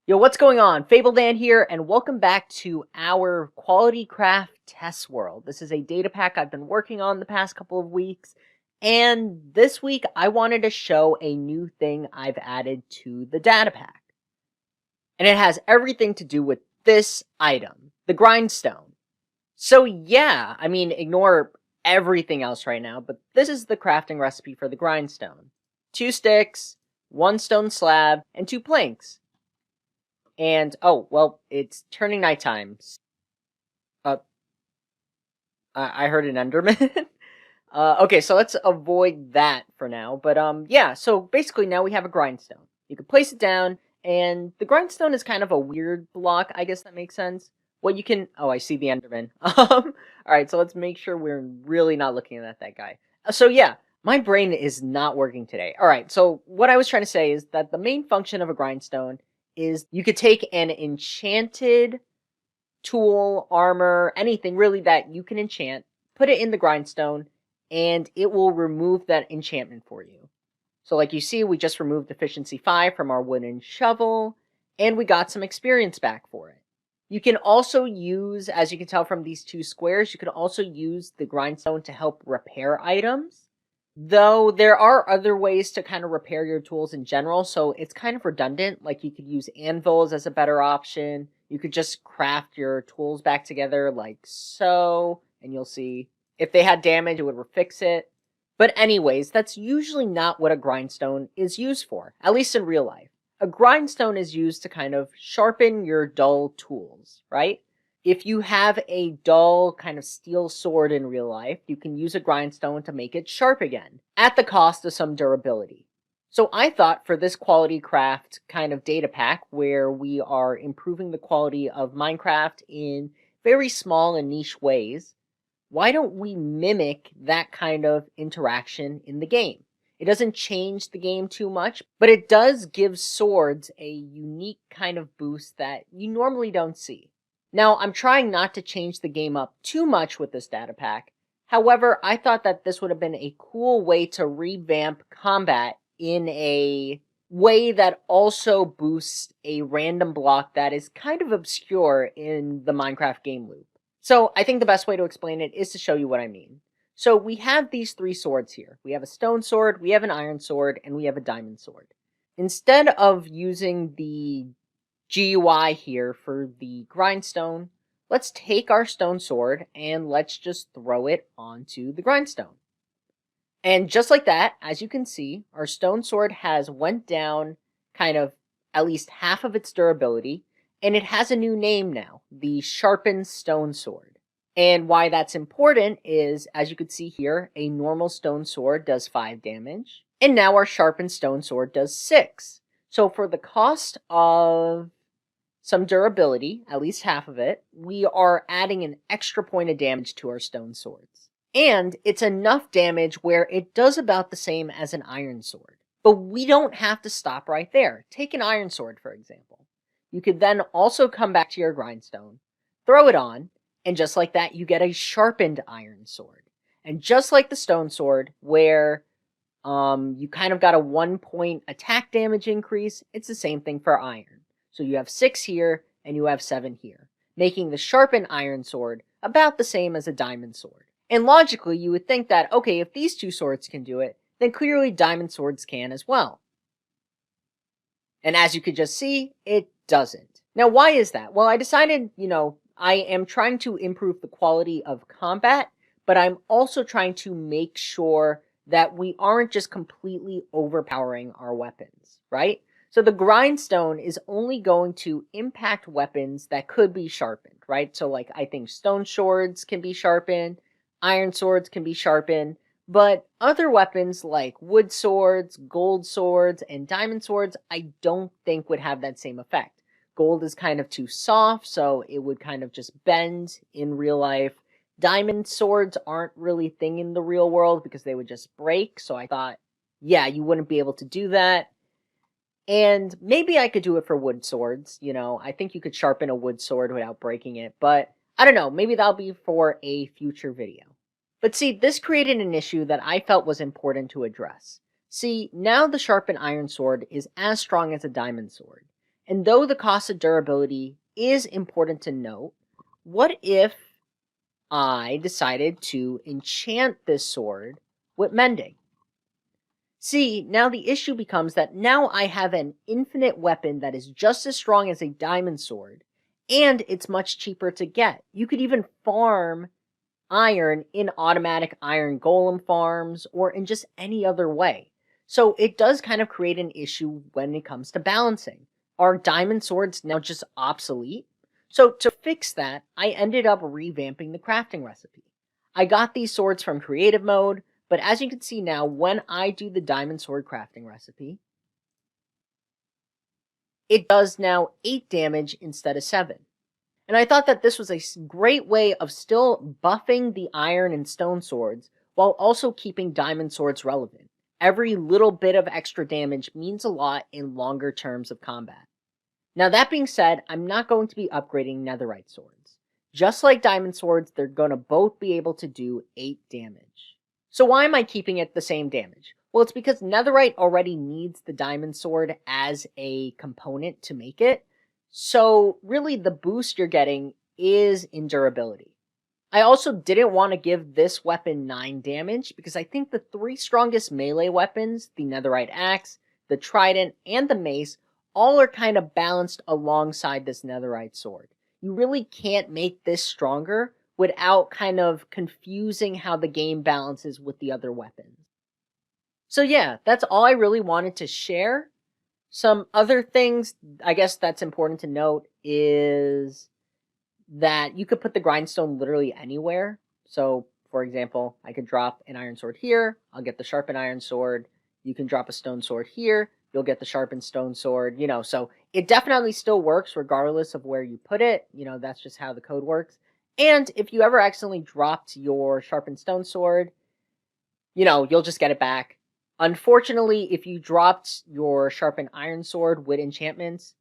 Yo, what's going on? FableThan here, and welcome back to our Quality Craft Test World. This is a data pack I've been working on the past couple of weeks, and this week I wanted to show a new thing I've added to the data pack. And it has everything to do with this item, the Grindstone. So yeah, ignore everything else right now, but this is the crafting recipe for the Grindstone. 2 sticks, 1 stone slab, and 2 planks. And, oh, well, it's turning nighttime. Uh, I heard an Enderman. Okay, so let's avoid that for now. But, yeah, so basically now we have a grindstone. You can place it down, and the grindstone is kind of a weird block, I guess that makes sense. What you can, oh, I see the Enderman. Alright, so let's make sure we're really not looking at that guy. So yeah, my brain is not working today. Alright, so what I was trying to say is that the main function of a grindstone is you could take an enchanted tool, armor, anything really that you can enchant, put it in the grindstone, and it will remove that enchantment for you. So like you see, we just removed efficiency 5 from our wooden shovel, and we got some experience back for it. You can also use, as you can tell from these 2 squares, you can also use the grindstone to help repair items. Though there are other ways to kind of repair your tools in general, so it's kind of redundant. Like you could use anvils as a better option. You could just craft your tools back together like so, and you'll see if they had damage, it would fix it. But anyways, that's usually not what a grindstone is used for, at least in real life. A grindstone is used to kind of sharpen your dull tools, right? If you have a dull kind of steel sword in real life, you can use a grindstone to make it sharp again, at the cost of some durability. So I thought for this quality craft kind of data pack, where we are improving the quality of Minecraft in very small and niche ways, why don't we mimic that kind of interaction in the game? It doesn't change the game too much, but it does give swords a unique kind of boost that you normally don't see. Now, I'm trying not to change the game up too much with this data pack. However, I thought that this would have been a cool way to revamp combat in a way that also boosts a random block that is kind of obscure in the Minecraft game loop. So I think the best way to explain it is to show you what I mean. So we have these 3 swords here. We have a stone sword, we have an iron sword, and we have a diamond sword. Instead of using the GUI here for the grindstone, let's take our stone sword and let's just throw it onto the grindstone. And just like that, as you can see, our stone sword has went down kind of at least half of its durability, and it has a new name now, the Sharpened Stone Sword. And why that's important is, as you can see here, a normal stone sword does 5 damage, and now our Sharpened Stone Sword does 6. So for the cost of some durability, at least half of it, we are adding an extra point of damage to our stone swords. And it's enough damage where it does about the same as an iron sword. But we don't have to stop right there. Take an iron sword, for example. You could then also come back to your grindstone, throw it on, and just like that, you get a sharpened iron sword. And just like the stone sword, where you kind of got a 1-point attack damage increase, it's the same thing for iron. So you have 6 here, and you have 7 here, making the sharpened iron sword about the same as a diamond sword. And logically, you would think that, okay, if these 2 swords can do it, then clearly diamond swords can as well. And as you could just see, it doesn't. Now, why is that? Well, I decided, I am trying to improve the quality of combat, but I'm also trying to make sure that we aren't just completely overpowering our weapons, right? So the grindstone is only going to impact weapons that could be sharpened, right? So like I think stone swords can be sharpened, iron swords can be sharpened, but other weapons like wood swords, gold swords, and diamond swords, I don't think would have that same effect. Gold is kind of too soft, so it would kind of just bend in real life. Diamond swords aren't really a thing in the real world because they would just break, so I thought, yeah, you wouldn't be able to do that. And maybe I could do it for wood swords, I think you could sharpen a wood sword without breaking it, but I don't know, maybe that'll be for a future video. But see, this created an issue that I felt was important to address. See, now the sharpened iron sword is as strong as a diamond sword, And though the cost of durability is important to note, what if I decided to enchant this sword with mending? See, now the issue becomes that now I have an infinite weapon that is just as strong as a diamond sword, and it's much cheaper to get. You could even farm iron in automatic iron golem farms or in just any other way. So it does kind of create an issue when it comes to balancing. Are diamond swords now just obsolete? So to fix that, I ended up revamping the crafting recipe. I got these swords from creative mode, but as you can see now, when I do the diamond sword crafting recipe, it does now 8 damage instead of 7. And I thought that this was a great way of still buffing the iron and stone swords while also keeping diamond swords relevant. Every little bit of extra damage means a lot in longer terms of combat. Now that being said, I'm not going to be upgrading netherite swords. Just like diamond swords, they're going to both be able to do 8 damage. So why am I keeping it the same damage? Well, it's because netherite already needs the diamond sword as a component to make it. So really the boost you're getting is in durability. I also didn't want to give this weapon 9 damage because I think the 3 strongest melee weapons, the netherite axe, the trident, and the mace, all are kind of balanced alongside this netherite sword. You really can't make this stronger without kind of confusing how the game balances with the other weapons. So yeah, that's all I really wanted to share. Some other things, I guess that's important to note, is that you could put the grindstone literally anywhere. So, for example, I could drop an iron sword here, I'll get the sharpened iron sword. You can drop a stone sword here, you'll get the sharpened stone sword, so it definitely still works regardless of where you put it. That's just how the code works. And if you ever accidentally dropped your sharpened stone sword, you'll just get it back. Unfortunately, if you dropped your sharpened iron sword with enchantments,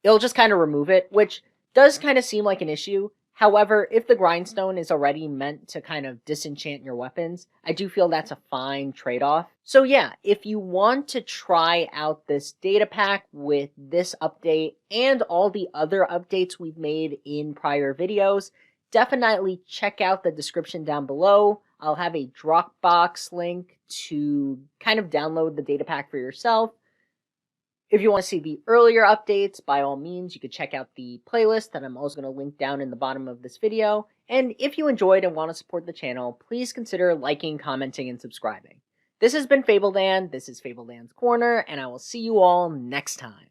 it'll just kind of remove it, which does kind of seem like an issue. However, if the grindstone is already meant to kind of disenchant your weapons, I do feel that's a fine trade-off. So yeah, if you want to try out this data pack with this update and all the other updates we've made in prior videos, definitely check out the description down below. I'll have a Dropbox link to kind of download the data pack for yourself. If you want to see the earlier updates, by all means, you could check out the playlist that I'm also going to link down in the bottom of this video. And if you enjoyed and want to support the channel, please consider liking, commenting, and subscribing. This has been FableThan, this is FableThan's Corner, and I will see you all next time.